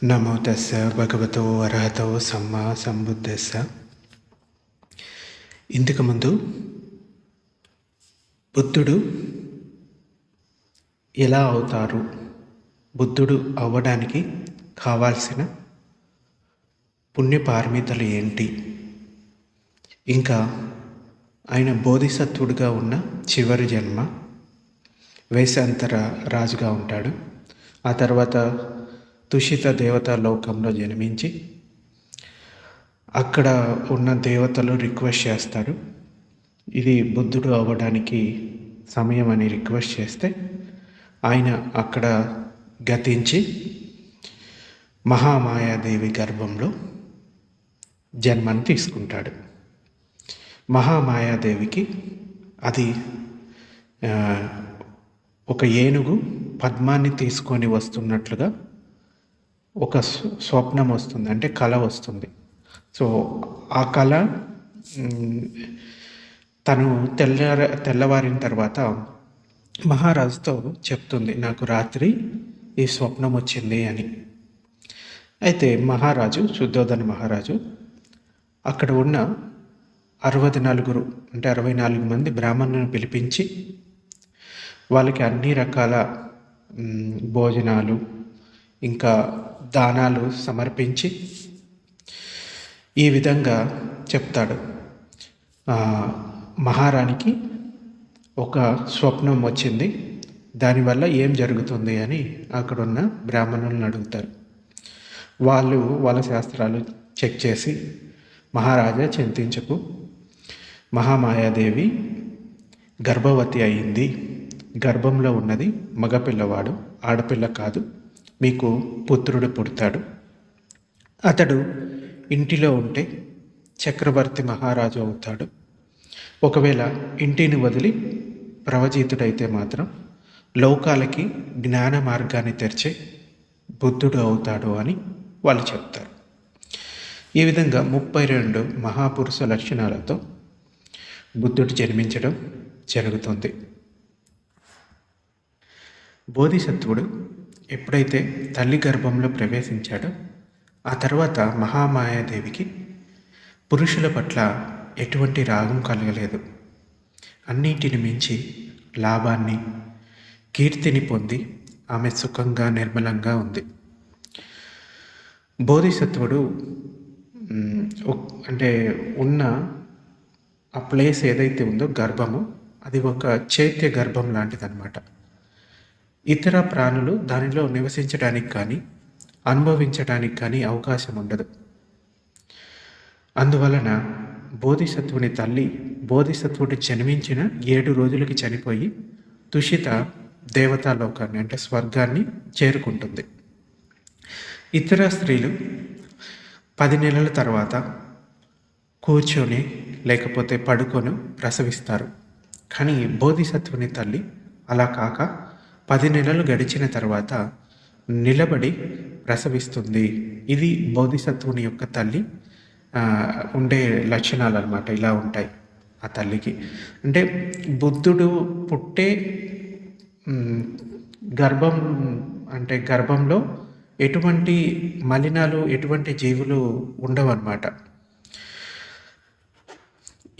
నమో తస్స భగవతో అర్హతో సమ్మా సంబుద్ధస్స. ఇంతకుముందు బుద్ధుడు ఎలా అవుతారు, బుద్ధుడు అవ్వడానికి కావాల్సిన పుణ్యపారమితలు ఏంటి, ఇంకా ఆయన బోధిసత్వుడిగా ఉన్న చివరి జన్మ వేషాంతర రాజుగా ఉంటాడు. ఆ తర్వాత తుషిత దేవతా లోకంలో జన్మించి అక్కడ ఉన్న దేవతలు రిక్వెస్ట్ చేస్తారు, ఇది బుద్ధుడు అవ్వడానికి సమయం అని రిక్వెస్ట్ చేస్తే ఆయన అక్కడ గతించి మహామాయాదేవి గర్భంలో జన్మని తీసుకుంటాడు. మహామాయాదేవికి అది ఒక ఏనుగు పద్మాన్ని తీసుకొని వస్తున్నట్లుగా ఒక స్వప్నం వస్తుంది, అంటే కళ వస్తుంది. సో ఆ కళ తను తెల్లవారిన తర్వాత మహారాజుతో చెప్తుంది, నాకు రాత్రి ఈ స్వప్నం వచ్చింది అని. అయితే మహారాజు శుద్ధోదన మహారాజు అక్కడ ఉన్న 64 అంటే 64 మంది బ్రాహ్మణులను పిలిపించి వాళ్ళకి అన్ని రకాల భోజనాలు ఇంకా దానాలు సమర్పించి ఈ విధంగా చెప్తాడు, మహారాణికి ఒక స్వప్నం వచ్చింది, దానివల్ల ఏం జరుగుతుంది అని అక్కడున్న బ్రాహ్మణులను అడుగుతారు. వాళ్ళు వాళ్ళ శాస్త్రాలు చెక్ చేసి, మహారాజా చింతించకు, మహామాయాదేవి గర్భవతి అయింది, గర్భంలో ఉన్నది మగపిల్లవాడు, ఆడపిల్ల కాదు, మీకు పుత్రుడు పుడతాడు, అతడు ఇంటిలో ఉంటే చక్రవర్తి మహారాజు అవుతాడు, ఒకవేళ ఇంటిని వదిలి ప్రవజితుడైతే మాత్రం లోకాలకి జ్ఞాన మార్గాన్ని తెరిచే బుద్ధుడు అవుతాడు అని వాళ్ళు చెప్తారు. ఈ విధంగా 32 మహాపురుష లక్షణాలతో బుద్ధుడు జన్మించడం జరుగుతుంది. బోధిసత్వుడు ఎప్పుడైతే తల్లి గర్భంలో ప్రవేశించాడో ఆ తర్వాత మహామాయాదేవికి పురుషుల పట్ల ఎటువంటి రాగం కలగలేదు. అన్నింటిని మించి లాభాన్ని, కీర్తిని పొంది ఆమె సుఖంగా నిర్మలంగా ఉంది. బోధిసత్వుడు అంటే ఉన్న ఆ ప్లేస్ ఏదైతే ఉందో గర్భము, అది ఒక చైత్య గర్భం లాంటిదన్నమాట. ఇతర ప్రాణులు దానిలో నివసించడానికి కానీ అనుభవించడానికి కానీ అవకాశం ఉండదు. అందువలన బోధిసత్వుని తల్లి బోధిసత్వుడు జన్మించిన 7 రోజులకి చనిపోయి తుషిత దేవతాలోకాన్ని అంటే స్వర్గాన్ని చేరుకుంటుంది. ఇతర స్త్రీలు 10 నెలల తర్వాత కూర్చొని లేకపోతే పడుకొని ప్రసవిస్తారు. కానీ బోధిసత్వుని తల్లి అలా కాక 10 నెలలు గడిచిన తర్వాత నిలబడి ప్రసవిస్తుంది. ఇది బోధిసత్వుని యొక్క తల్లి ఉండే లక్షణాలు అన్నమాట. ఇలా ఉంటాయి ఆ తల్లికి. అంటే బుద్ధుడు పుట్టే గర్భం అంటే గర్భంలో ఎటువంటి మలినాలు, ఎటువంటి జీవులు ఉండవన్నమాట.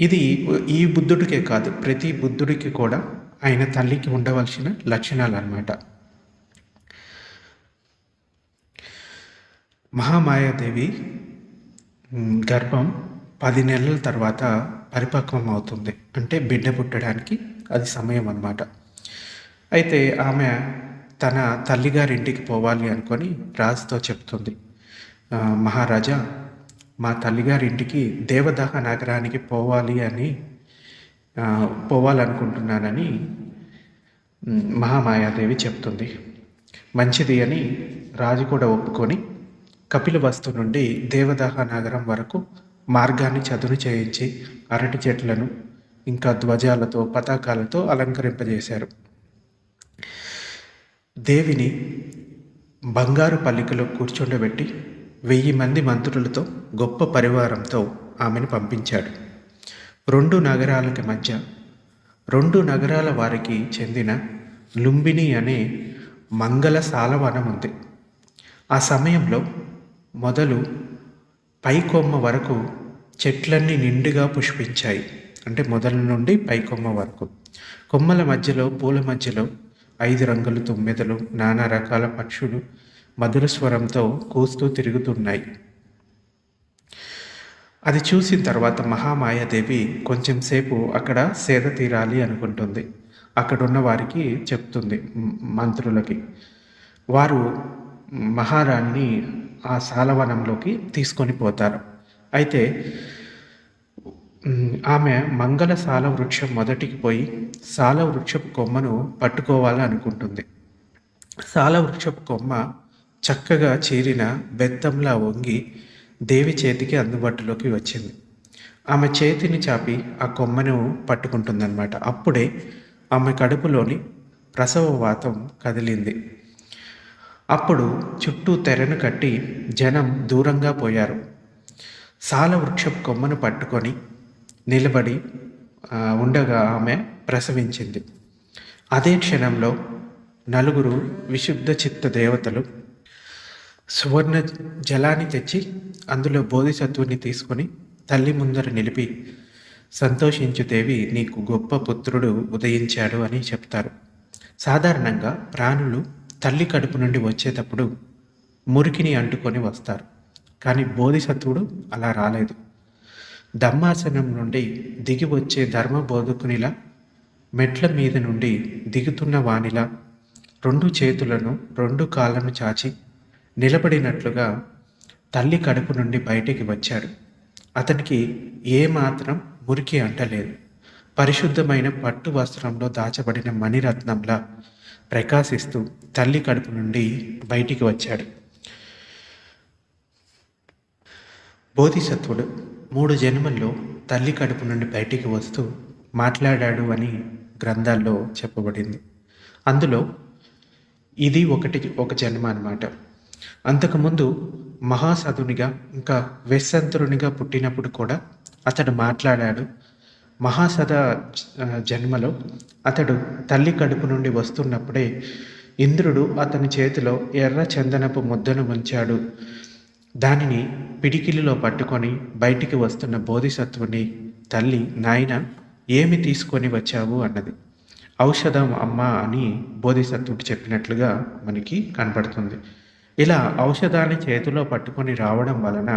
ఇది ఈ బుద్ధుడికే కాదు, ప్రతి బుద్ధుడికి కూడా ఆయన తల్లికి ఉండవలసిన లక్షణాలు అన్నమాట. మహామాయాదేవి గర్భం 10 నెలల తర్వాత పరిపక్వం అవుతుంది, అంటే బిడ్డ పుట్టడానికి అది సమయం అన్నమాట. అయితే ఆమె తన తల్లిగారింటికి పోవాలి అనుకొని రాజుతో చెప్తుంది, మహారాజా, మా తల్లిగారింటికి దేవదాహ నగరానికి పోవాలనుకుంటున్నానని మహామాయాదేవి చెప్తుంది. మంచిది అని రాజు కూడా ఒప్పుకొని కపిలవస్తు నుండి దేవదాహ నగరం వరకు మార్గాన్ని చదును చేయించి అరటి చెట్లను ఇంకా ధ్వజాలతో పతాకాలతో అలంకరింపజేశారు. దేవిని బంగారు పల్లికలో కూర్చుండబెట్టి 1000 మంది మంత్రులతో గొప్ప పరివారంతో ఆమెను పంపించాడు. 2 నగరాలకి మధ్య 2 నగరాల వారికి చెందిన లుంబిని అనే మంగళ సాలవనం ఉంది. ఆ సమయంలో మొదలు పైకొమ్మ వరకు చెట్లన్నీ నిండుగా పుష్పించాయి. అంటే మొదల నుండి పైకొమ్మ వరకు. కొమ్మల మధ్యలో, పూల మధ్యలో 5 రంగుల తుమ్మెదలు, నానా రకాల పక్షులు మధుర స్వరంతో కూస్తూ తిరుగుతున్నాయి. అది చూసిన తర్వాత మహామాయాదేవి కొంచెం సేపు అక్కడ సేద తీరాలి అనుకుంటుంది. అక్కడున్న వారికి చెప్తుంది, మంత్రులకి. వారు మహారాణిని ఆ శాలవనంలోకి తీసుకొని పోతారు. అయితే ఆమె మంగళ సాల వృక్షం మొదటికి పోయి సాల వృక్షపు కొమ్మను పట్టుకోవాలి అనుకుంటుంది. సాల వృక్షపు కొమ్మ చక్కగా చీరిన బెత్తంలా వంగి దేవి చేతికి అందుబాటులోకి వచ్చింది. ఆమె చేతిని చాపి ఆ కొమ్మను పట్టుకుంటుందన్నమాట. అప్పుడే ఆమె కడుపులోని ప్రసవ వాతం కదిలింది. అప్పుడు చుట్టూ తెరను కట్టి జనం దూరంగా పోయారు. సాల వృక్షపు కొమ్మను పట్టుకొని నిలబడి ఉండగా ఆమె ప్రసవించింది. అదే క్షణంలో నలుగురు విశుద్ధ చిత్త దేవతలు సువర్ణ జలాన్ని తెచ్చి అందులో బోధిసత్వుని తీసుకొని తల్లి ముందర నిలిపి, సంతోషించు దేవి, నీకు గొప్ప పుత్రుడు ఉదయించాడు అని చెప్తారు. సాధారణంగా ప్రాణులు తల్లి కడుపు నుండి వచ్చేటప్పుడు మురికిని అంటుకొని వస్తారు. కానీ బోధిసత్వుడు అలా రాలేదు. ధమ్మాసనం నుండి దిగి వచ్చే ధర్మబోధకునిలా, మెట్ల మీద నుండి దిగుతున్న వానిలా 2 చేతులను 2 కాళ్ళను చాచి నిలబడినట్లుగా తల్లి కడుపు నుండి బయటికి వచ్చాడు. అతనికి ఏమాత్రం మురికి అంటలేదు. పరిశుద్ధమైన పట్టు వస్త్రంలో దాచబడిన మణిరత్నంలా ప్రకాశిస్తూ తల్లి కడుపు నుండి బయటికి వచ్చాడు. బోధిసత్వుడు 3 జన్మల్లో తల్లి కడుపు నుండి బయటికి వస్తూ మాట్లాడాడు అని గ్రంథాల్లో చెప్పబడింది. అందులో ఇది ఒక జన్మ అన్నమాట. అంతకుముందు మహాసధునిగా ఇంకా వెస్సంతరునిగా పుట్టినప్పుడు కూడా అతడు మాట్లాడాడు. మహాసద జన్మలో అతడు తల్లి కడుపు నుండి వస్తున్నప్పుడే ఇంద్రుడు అతని చేతిలో ఎర్ర చందనపు ముద్దను ఉంచాడు. దానిని పిడికిలిలో పట్టుకొని బయటికి వస్తున్న బోధిసత్వుని తల్లి, నాయన ఏమి తీసుకొని వచ్చావు అన్నది. ఔషధం అమ్మ అని బోధిసత్వుడు చెప్పినట్లుగా మనకి కనపడుతుంది. ఇలా ఔషధాన్ని చేతిలో పట్టుకొని రావడం వలన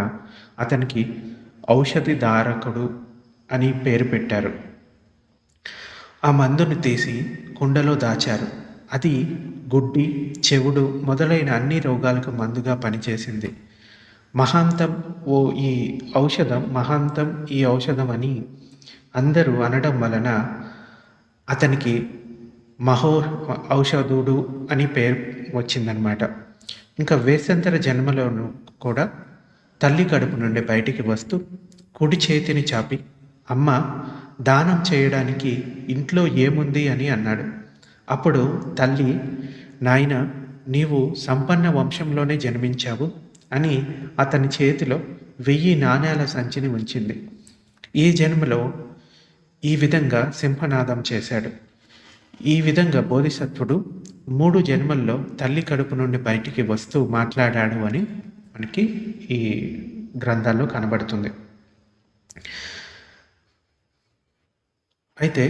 అతనికి ఔషధి ధారకుడు అని పేరు పెట్టారు. ఆ మందును తీసి కుండలో దాచారు. అది గుడ్డి, చెవుడు మొదలైన అన్ని రోగాలకు మందుగా పనిచేసింది. మహాంతం ఈ ఔషధం అని అందరూ అనడం వలన అతనికి ఔషధుడు అని పేరు వచ్చిందనమాట. ఇంకా వేసంతర జన్మలోనూ కూడా తల్లి కడుపు నుండి బయటికి వస్తూ కుడి చేతిని చాపి, అమ్మ దానం చేయడానికి ఇంట్లో ఏముంది అని అన్నాడు. అప్పుడు తల్లి, నాయన నీవు సంపన్న వంశంలోనే జన్మించావు అని అతని చేతిలో 1000 నాణేల సంచిని ఉంచింది. ఈ జన్మలో ఈ విధంగా సింహనాదం చేశాడు. ఈ విధంగా బోధిసత్వుడు 3 జన్మల్లో తల్లి కడుపు నుండి బయటికి వస్తూ మాట్లాడాడు అని మనకి ఈ గ్రంథాల్లో కనబడుతుంది. అయితే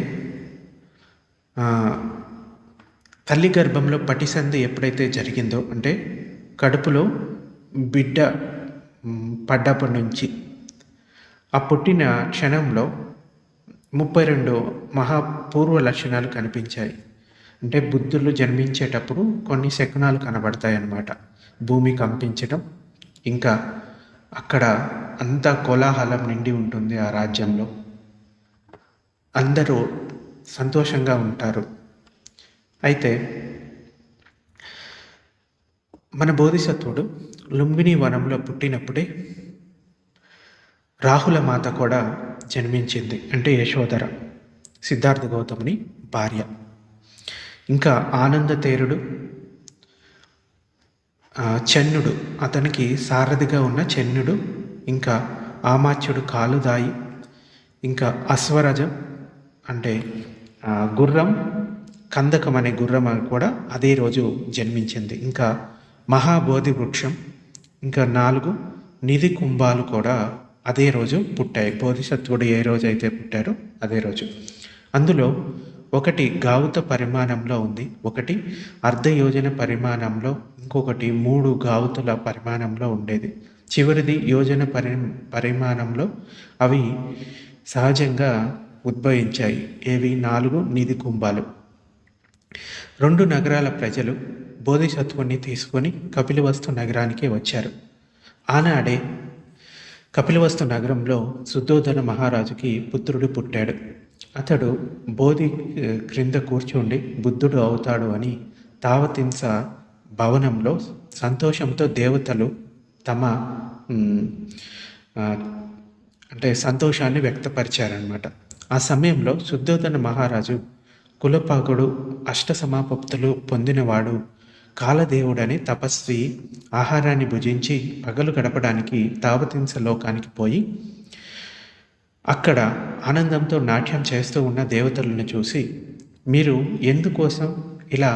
తల్లి గర్భంలో పటిసంధి ఎప్పుడైతే జరిగిందో, అంటే కడుపులో బిడ్డ పడ్డప్పటి నుంచి ఆ పుట్టిన క్షణంలో 32 మహాపూర్వ లక్షణాలు కనిపించాయి. అంటే బుద్ధులు జన్మించేటప్పుడు కొన్ని శకునాలు కనబడతాయి అన్నమాట. భూమి కంపించడం, ఇంకా అక్కడ అంతా కోలాహలం నిండి ఉంటుంది. ఆ రాజ్యంలో అందరూ సంతోషంగా ఉంటారు. అయితే మన బోధిసత్వుడు లుంబిని వనంలో పుట్టినప్పుడే రాహుల మాత కూడా జన్మించింది. అంటే యశోధర, సిద్ధార్థ గౌతముని భార్య. ఇంకా ఆనందతేరుడు, చెన్నుడు, అతనికి సారథిగా ఉన్న చెన్నుడు, ఇంకా ఆమాత్యుడు కాలుదాయి, ఇంకా అశ్వరజం అంటే గుర్రం, కందకం అనే గుర్రం కూడా అదే రోజు జన్మించింది. ఇంకా మహాబోధి వృక్షం, ఇంకా 4 నిధి కుంభాలు కూడా అదే రోజు పుట్టాయి. బోధిసత్వుడు ఏ రోజు అయితే పుట్టారో అదే రోజు. అందులో ఒకటి గావుత పరిమాణంలో ఉంది, ఒకటి అర్ధయోజన పరిమాణంలో, ఇంకొకటి 3 గావుతుల పరిమాణంలో ఉండేది. చివరిది యోజన పరిమాణంలో. అవి సహజంగా ఉద్భవించాయి. ఏవి? 4 నిధి కుంభాలు. 2 నగరాల ప్రజలు బోధిసత్వుని తీసుకొని కపిలవస్తు నగరానికి వచ్చారు. ఆనాడే కపిలవస్తు నగరంలో శుద్ధోదన మహారాజుకి పుత్రుడు పుట్టాడు. అతడు బోధి క్రింద కూర్చుండి బుద్ధుడు అవుతాడు అని తావతింస భవనంలో సంతోషంతో దేవతలు తమ సంతోషాన్ని వ్యక్తపరిచారనమాట. ఆ సమయంలో శుద్ధోదన మహారాజు కులపాకుడు, అష్టసమాపత్తులు పొందినవాడు, కాలదేవుడని తపస్వి, ఆహారాన్ని భుజించి పగలు గడపడానికి తావతింస లోకానికి పోయి అక్కడ ఆనందంతో నాట్యం చేస్తూ ఉన్న దేవతలను చూసి, మీరు ఎందుకోసం ఇలా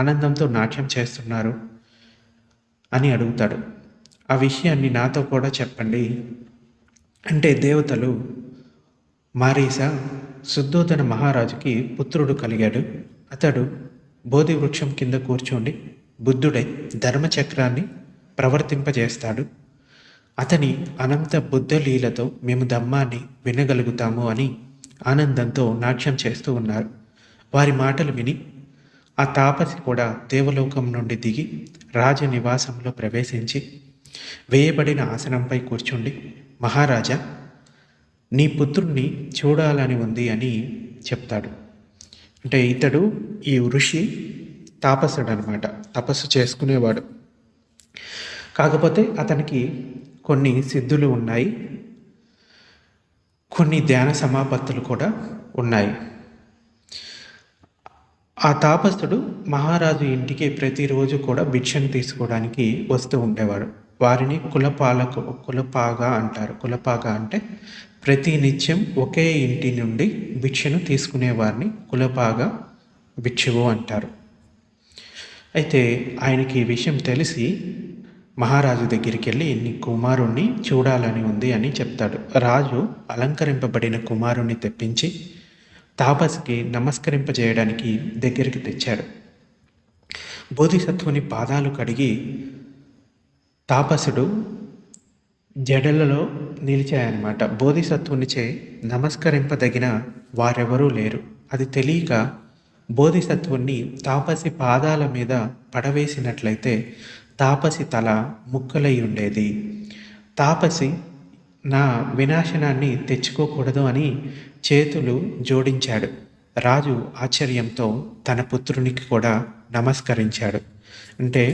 ఆనందంతో నాట్యం చేస్తున్నారు అని అడుగుతాడు. ఆ విషయాన్ని నాతో కూడా చెప్పండి అంటే, దేవతలు, మారీస, శుద్ధోదన మహారాజుకి పుత్రుడు కలిగాడు. అతడు బోధి వృక్షం కింద కూర్చోండి బుద్ధుడై ధర్మచక్రాన్ని ప్రవర్తింపజేస్తాడు. అతని అనంత బుద్ధలీలతో మేము ధమ్మాన్ని వినగలుగుతాము అని ఆనందంతో నాట్యం చేస్తూ ఉన్నారు. వారి మాటలు విని ఆ తాపసి కూడా దేవలోకం నుండి దిగి రాజనివాసంలో ప్రవేశించి వేయబడిన ఆసనంపై కూర్చుండి, మహారాజా, నీ పుత్రుణ్ణి చూడాలని ఉంది అని చెప్తాడు. అంటే ఇతడు ఈ ఋషి తాపసుడు అనమాట, తపస్సు చేసుకునేవాడు. కాకపోతే అతనికి కొన్ని సిద్ధులు ఉన్నాయి, కొన్ని ధ్యాన సమాపత్తులు కూడా ఉన్నాయి. ఆ తాపసుడు మహారాజు ఇంటికి ప్రతిరోజు కూడా భిక్షను తీసుకోవడానికి వస్తూ ఉండేవాడు. వారిని కులపాగా అంటారు. కులపాగా అంటే ప్రతి నిత్యం ఒకే ఇంటి నుండి భిక్షను తీసుకునేవారిని కులపాగా భిక్షువు అంటారు. అయితే ఆయనకి ఈ విషయం తెలిసి మహారాజు దగ్గరికి వెళ్ళి నీ కుమారుణ్ణి చూడాలని ఉంది అని చెప్తాడు. రాజు అలంకరింపబడిన కుమారుణ్ణి తెప్పించి తాపస్కి నమస్కరింపజేయడానికి దగ్గరికి తెచ్చాడు. బోధిసత్వుని పాదాలు కడిగి తాపసుడు జడలలో నిలిచాయన్నమాట. బోధిసత్వునిచే నమస్కరింపదగిన వారెవరూ లేరు. అది తెలియక బోధిసత్వుని తాపసి పాదాల మీద పడవేసినట్లయితే తాపసి తల ముక్కలై ఉండేది. తాపసి నా వినాశనాన్ని తెచ్చుకోకూడదు అని చేతులు జోడించాడు. రాజు ఆశ్చర్యంతో తన పుత్రునికి కూడా నమస్కరించాడు. అంటే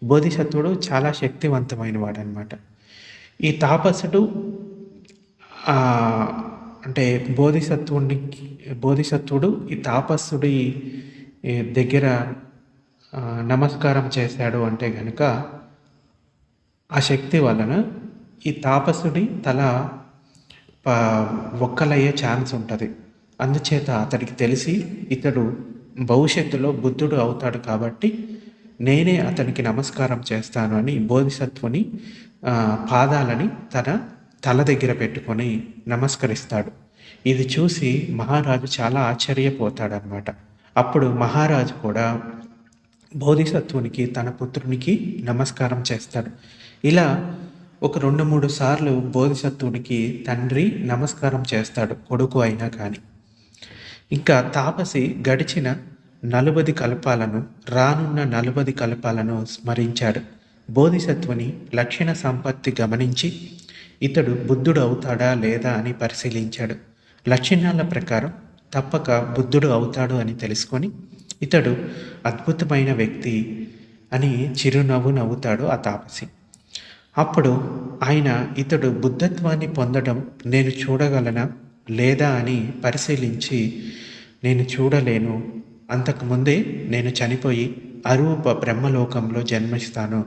బోధిసత్వుడు చాలా శక్తివంతమైన వాడు అనమాట. ఈ తాపసుడు అంటే బోధిసత్వుడు ఈ తాపస్సుడి దగ్గర నమస్కారం చేశాడు అంటే కనుక ఆ శక్తి వలన ఈ తాపసుడి తల ఒక్కలయ్యే ఛాన్స్ ఉంటుంది. అందుచేత అతడికి తెలిసి ఇతడు భవిష్యత్తులో బుద్ధుడు అవుతాడు కాబట్టి నేనే అతనికి నమస్కారం చేస్తాను అని బోధిసత్వుని పాదాలని తన తల దగ్గర పెట్టుకొని నమస్కరిస్తాడు. ఇది చూసి మహారాజు చాలా ఆశ్చర్యపోతాడనమాట. అప్పుడు మహారాజు కూడా బోధిసత్వునికి తన పుత్రునికి నమస్కారం చేస్తాడు. ఇలా ఒక 2-3 సార్లు బోధిసత్వునికి తండ్రి నమస్కారం చేస్తాడు, కొడుకు అయినా కానీ. ఇంకా తాపసి గడిచిన 40 కల్పాలను, రానున్న 40 కల్పాలను స్మరించాడు. బోధిసత్వుని లక్షణ సంపత్తి గమనించి ఇతడు బుద్ధుడు అవుతాడా లేదా అని పరిశీలించాడు. లక్షణాల ప్రకారం తప్పక బుద్ధుడు అవుతాడు అని తెలుసుకొని ఇతడు అద్భుతమైన వ్యక్తి అని చిరునవ్వు నవ్వుతాడు ఆ తాపసి. అప్పుడు ఆయన ఇతడు బుద్ధత్వాన్ని పొందడం నేను చూడగలనా లేదా అని పరిశీలించి, నేను చూడలేను, అంతకుముందే నేను చనిపోయి అరూప బ్రహ్మలోకంలో జన్మిస్తాను,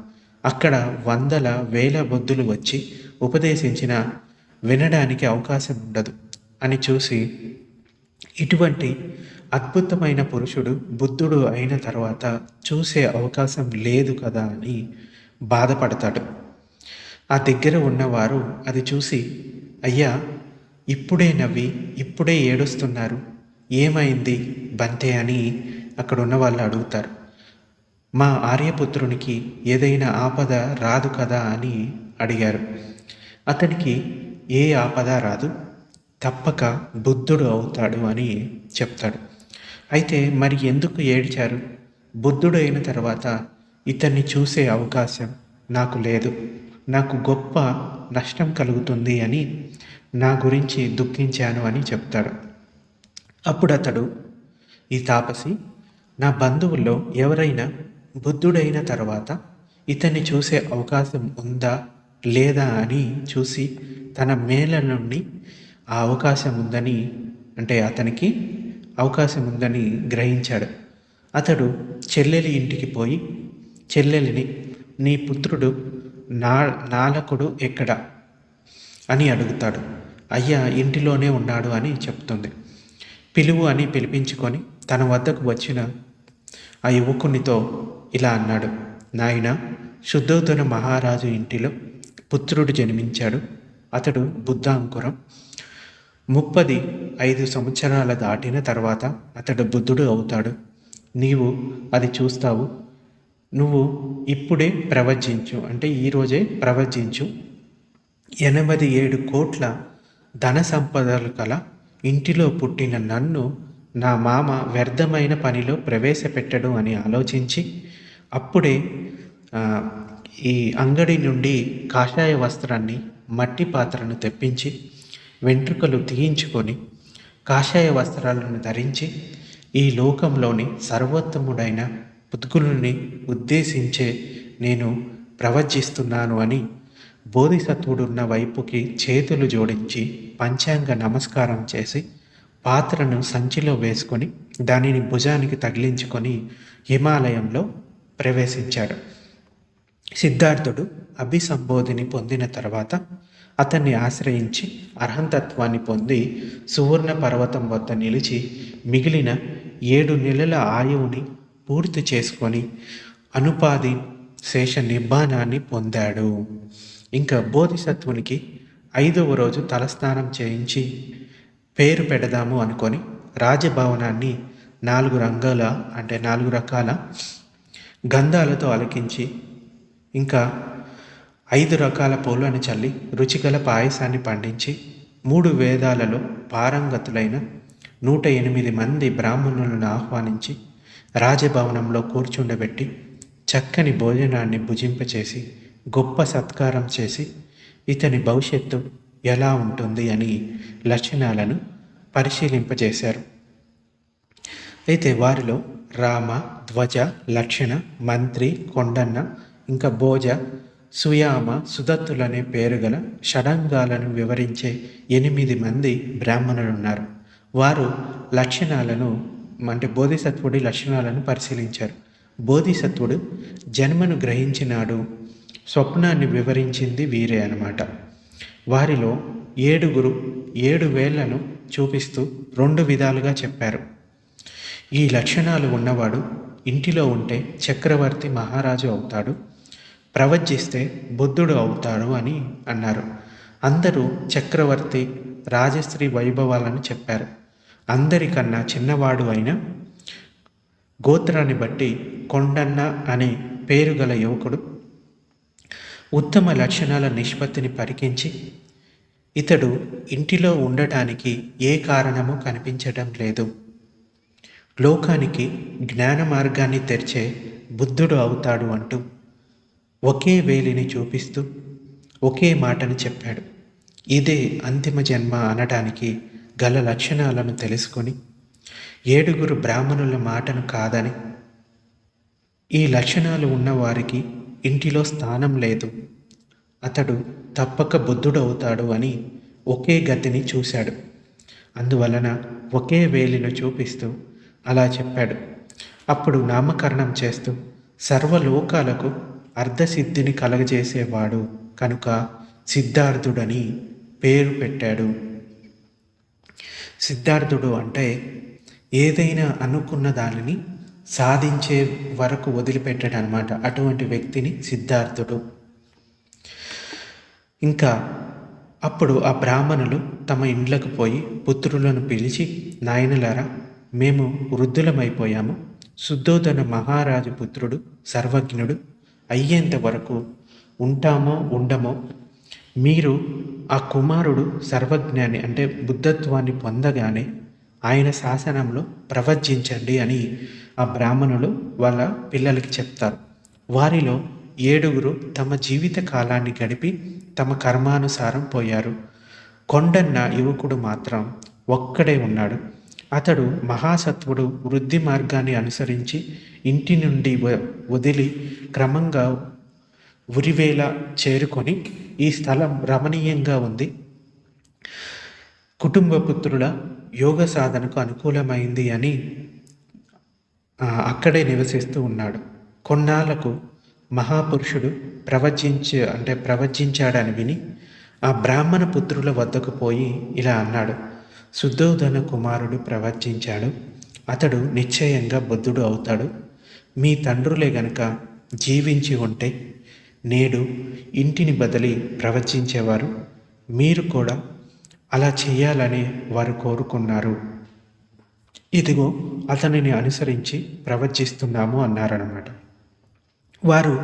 అక్కడ 100,000 బుద్ధులు వచ్చి ఉపదేశించిన వినడానికి అవకాశం ఉండదు అని చూసి ఇటువంటి అద్భుతమైన పురుషుడు బుద్ధుడు అయిన తర్వాత చూసే అవకాశం లేదు కదా అని బాధపడతాడు. ఆ దగ్గర ఉన్నవారు అది చూసి, అయ్యా, ఇప్పుడే నవ్వి ఇప్పుడే ఏడుస్తున్నారు, ఏమైంది బంతే అని అక్కడ ఉన్న వాళ్ళు అడుగుతారు. మా ఆర్యపుత్రునికి ఏదైనా ఆపద రాదు కదా అని అడిగారు. అతనికి ఏ ఆపద రాదు, తప్పక బుద్ధుడు అవుతాడు అని చెప్తాడు. అయితే మరి ఎందుకు ఏడ్చారు? బుద్ధుడు అయిన తర్వాత ఇతన్ని చూసే అవకాశం నాకు లేదు, నాకు గొప్ప నష్టం కలుగుతుంది అని నా గురించి దుఃఖించాను అని చెప్తాడు. అప్పుడు అతడు, ఈ తాపసి, నా బంధువుల్లో ఎవరైనా బుద్ధుడైన తర్వాత ఇతన్ని చూసే అవకాశం ఉందా లేదా అని చూసి తన మేళ నుండి ఆ అవకాశం ఉందని, అంటే అతనికి అవకాశం ఉందని గ్రహించాడు. అతడు చెల్లెలి ఇంటికి పోయి చెల్లెలిని, నీ పుత్రుడు నాలకుడు ఎక్కడా అని అడుగుతాడు. అయ్యా, ఇంటిలోనే ఉన్నాడు అని చెప్తుంది. పిలువు అని పిలిపించుకొని తన వద్దకు వచ్చిన ఆ యువకునితో ఇలా అన్నాడు, నాయన, శుద్ధోదన మహారాజు ఇంటిలో పుత్రుడు జన్మించాడు. అతడు బుద్ధాంకురం. 35 సంవత్సరాల దాటిన తర్వాత అతడు బుద్ధుడు అవుతాడు. నీవు అది చూస్తావు. నువ్వు ఇప్పుడే ప్రవచించు, అంటే ఈరోజే ప్రవచించు. 87 కోట్ల ధన సంపదలు కల ఇంటిలో పుట్టిన నన్ను నా మామ వ్యర్థమైన పనిలో ప్రవేశపెట్టడు అని ఆలోచించి అప్పుడే ఈ అంగడి నుండి కాషాయ వస్త్రాన్ని, మట్టి పాత్రను తెప్పించి వెంట్రుకలు తీయించుకొని కాషాయ వస్త్రాలను ధరించి ఈ లోకంలోని సర్వోత్తముడైన పుద్గులుని ఉద్దేశించే నేను ప్రవచిస్తున్నాను అని బోధిసత్వుడున్న వైపుకి చేతులు జోడించి పంచాంగ నమస్కారం చేసి పాత్రను సంచిలో వేసుకొని దానిని భుజానికి తగిలించుకొని హిమాలయంలో ప్రవేశించాడు. సిద్ధార్థుడు అభిసంబోధిని పొందిన తర్వాత అతన్ని ఆశ్రయించి అర్హంతత్వాన్ని పొంది సువర్ణ పర్వతం వద్ద నిలిచి మిగిలిన 7 నెలల ఆయువుని పూర్తి చేసుకొని అనుపాది శేష నిర్మాణాన్ని పొందాడు. ఇంకా బోధిసత్వునికి 5వ రోజు తలస్నానం చేయించి పేరు పెడదాము అనుకొని రాజభవనాన్ని 4 రకాల గంధాలతో అలికించి ఇంకా 5 రకాల పూలను చల్లి రుచిగల పాయసాన్ని పండించి 3 వేదాలలో పారంగతులైన 108 మంది బ్రాహ్మణులను ఆహ్వానించి రాజభవనంలో కూర్చుండబెట్టి చక్కని భోజనాన్ని భుజింపచేసి గొప్ప సత్కారం చేసి ఇతని భవిష్యత్తు ఎలా ఉంటుంది అని లక్షణాలను పరిశీలింపజేశారు. అయితే వారిలో రామ, ధ్వజ, లక్షణ, మంత్రి, కొండన్న, ఇంకా భోజ, సుయామ, సుదత్తులనే పేరు గల షడంగాలను వివరించే 8 మంది బ్రాహ్మణులు ఉన్నారు. వారు లక్షణాలను, అంటే బోధిసత్వుడి లక్షణాలను పరిశీలించారు. బోధిసత్వుడు జన్మను గ్రహించినాడు, స్వప్నాన్ని వివరించింది వీరే అన్నమాట. వారిలో 7 వేళ్లను చూపిస్తూ 2 విధాలుగా చెప్పారు. ఈ లక్షణాలు ఉన్నవాడు ఇంటిలో ఉంటే చక్రవర్తి మహారాజు అవుతాడు, ప్రవచిస్తే బుద్ధుడు అవుతాడు అని అన్నారు. అందరూ చక్రవర్తి రాజశ్రీ వైభవాలను చెప్పారు. అందరికన్నా చిన్నవాడు అయిన గోత్రాన్ని బట్టి కొండన్న అనే పేరు గల యువకుడు ఉత్తమ లక్షణాల నిష్పత్తిని పరికించి, ఇతడు ఇంటిలో ఉండటానికి ఏ కారణము కనిపించడం లేదు, లోకానికి జ్ఞాన మార్గాన్ని తెరిచే బుద్ధుడు అవుతాడు అంటూ ఒకే వేలిని చూపిస్తూ ఒకే మాటను చెప్పాడు. ఇదే అంతిమ జన్మ అనడానికి గల లక్షణాలను తెలుసుకొని 7 బ్రాహ్మణుల మాటను కాదని, ఈ లక్షణాలు ఉన్నవారికి ఇంటిలో స్థానం లేదు, అతడు తప్పక బుద్ధుడు అవుతాడు అని ఒకే గతిని చూశాడు. అందువలన ఒకే వేలిను చూపిస్తూ అలా చెప్పాడు. అప్పుడు నామకరణం చేస్తూ సర్వలోకాలకు అర్ధసిద్ధిని కలగజేసేవాడు కనుక సిద్ధార్థుడని పేరు పెట్టాడు. సిద్ధార్థుడు అంటే ఏదైనా అనుకున్న దానిని సాధించే వరకు వదిలిపెట్టాడు అనమాట. అటువంటి వ్యక్తిని సిద్ధార్థుడు. ఇంకా అప్పుడు ఆ బ్రాహ్మణులు తమ ఇండ్లకు పోయి పుత్రులను పిలిచి, నాయనలారా, మేము వృద్ధులమైపోయాము. శుద్ధోదన మహారాజు పుత్రుడు సర్వజ్ఞుడు అయ్యేంత వరకు ఉంటామో ఉండమో, మీరు ఆ కుమారుడు సర్వజ్ఞాని అంటే బుద్ధత్వాన్ని పొందగానే ఆయన శాసనంలో ప్రవచించండి అని ఆ బ్రాహ్మణులు వాళ్ళ పిల్లలకి చెప్తారు. వారిలో 7 తమ జీవిత కాలాన్ని గడిపి తమ కర్మానుసారం పోయారు. కొండన్న యువకుడు మాత్రం ఒక్కడే ఉన్నాడు. అతడు మహాసత్వుడు. వృద్ధి మార్గాన్ని అనుసరించి ఇంటి నుండి వదిలి క్రమంగా ఉరివేళ చేరుకొని, ఈ స్థలం రమణీయంగా ఉంది, కుటుంబ పుత్రుల యోగ సాధనకు అనుకూలమైంది అని అక్కడే నివసిస్తూ ఉన్నాడు. కొన్నాళ్లకు మహాపురుషుడు ప్రవచించాడని విని ఆ బ్రాహ్మణ పుత్రుల వద్దకు పోయి ఇలా అన్నాడు: శుద్ధోదన కుమారుడు ప్రవచించాడు. అతడు నిశ్చయంగా బుద్ధుడు అవుతాడు. మీ తండ్రులే గనక జీవించి ఉంటే నేడు ఇంటిని బదిలి ప్రవచించేవారు. మీరు కూడా అలా చేయాలని వారు కోరుకున్నారు. ఇదిగో అతనిని అనుసరించి ప్రవచిస్తున్నాము అన్నారన్నమాట. వారు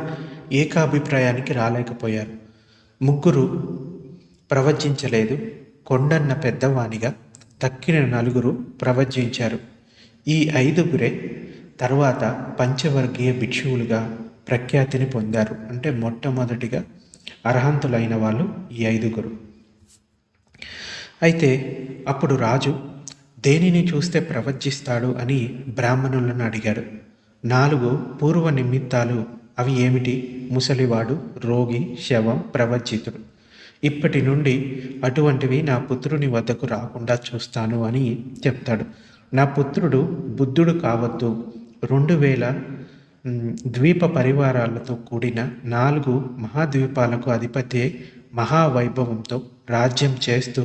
ఏకాభిప్రాయానికి రాలేకపోయారు. 3 ప్రవచించలేదు. కొండన్న పెద్దవానిగా తక్కిన 4 ప్రవచించారు. ఈ 5 తర్వాత పంచవర్గీయ భిక్షువులుగా ప్రఖ్యాతిని పొందారు. అంటే మొట్టమొదటిగా అర్హంతులైన వాళ్ళు ఈ 5. అయితే అప్పుడు రాజు దేనిని చూస్తే ప్రవచిస్తాడు అని బ్రాహ్మణులను అడిగాడు. 4 పూర్వ నిమిత్తాలు. అవి ఏమిటి? ముసలివాడు, రోగి, శవం, ప్రవచితుడు. ఇప్పటి నుండి అటువంటివి నా పుత్రుని వద్దకు రాకుండా చూస్తాను అని చెప్తాడు. నా పుత్రుడు బుద్ధుడు కావద్దు. 2000 ద్వీప పరివారాలతో కూడిన 4 మహాద్వీపాలకు అధిపతి అయి మహావైభవంతో రాజ్యం చేస్తూ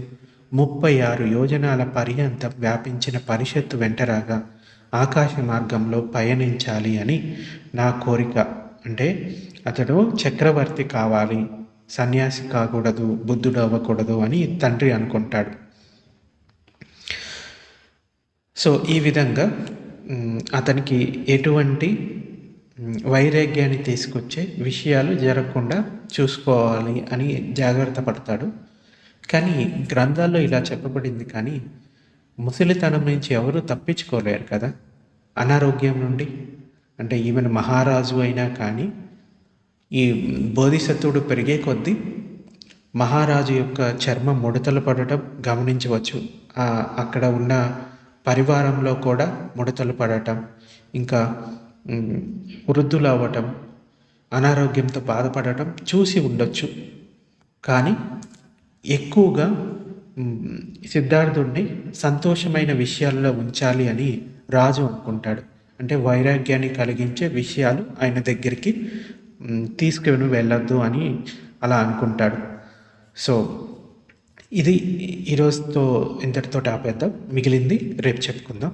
36 యోజనాల పర్యంతం వ్యాపించిన పరిషత్తు వెంటరాగా ఆకాశ మార్గంలో పయనించాలి అని నా కోరిక. అంటే అతడు చక్రవర్తి కావాలి, సన్యాసి కాకూడదు, బుద్ధుడు అవ్వకూడదు అని తండ్రి అనుకుంటాడు. సో ఈ విధంగా అతనికి ఎటువంటి వైరాగ్యాన్ని తీసుకొచ్చే విషయాలు జరగకుండా చూసుకోవాలి అని జాగ్రత్త పడతాడు. కానీ గ్రంథాల్లో ఇలా చెప్పబడింది, కానీ ముసలితనం నుంచి ఎవరు తప్పించుకోలేరు కదా, అనారోగ్యం నుండి. అంటే ఈవెన్ మహారాజు అయినా కానీ ఈ బోధిసత్వుడు పెరిగే కొద్దీ మహారాజు యొక్క చర్మం ముడతలు పడటం గమనించవచ్చు. అక్కడ ఉన్న పరివారంలో కూడా ముడతలు పడటం, ఇంకా వృద్ధులు అవ్వటం, అనారోగ్యంతో బాధపడటం చూసి ఉండొచ్చు. కానీ ఎక్కువగా సిద్ధార్థుడిని సంతోషమైన విషయాల్లో ఉంచాలి అని రాజు అనుకుంటాడు. అంటే వైరాగ్యాన్ని కలిగించే విషయాలు ఆయన దగ్గరికి తీసుకుని వెళ్ళొద్దు అని అలా అనుకుంటాడు. సో ఇది ఈరోజుతో ఇంతటితో ఆపేద్దాం. మిగిలింది రేపు చెప్పుకుందాం.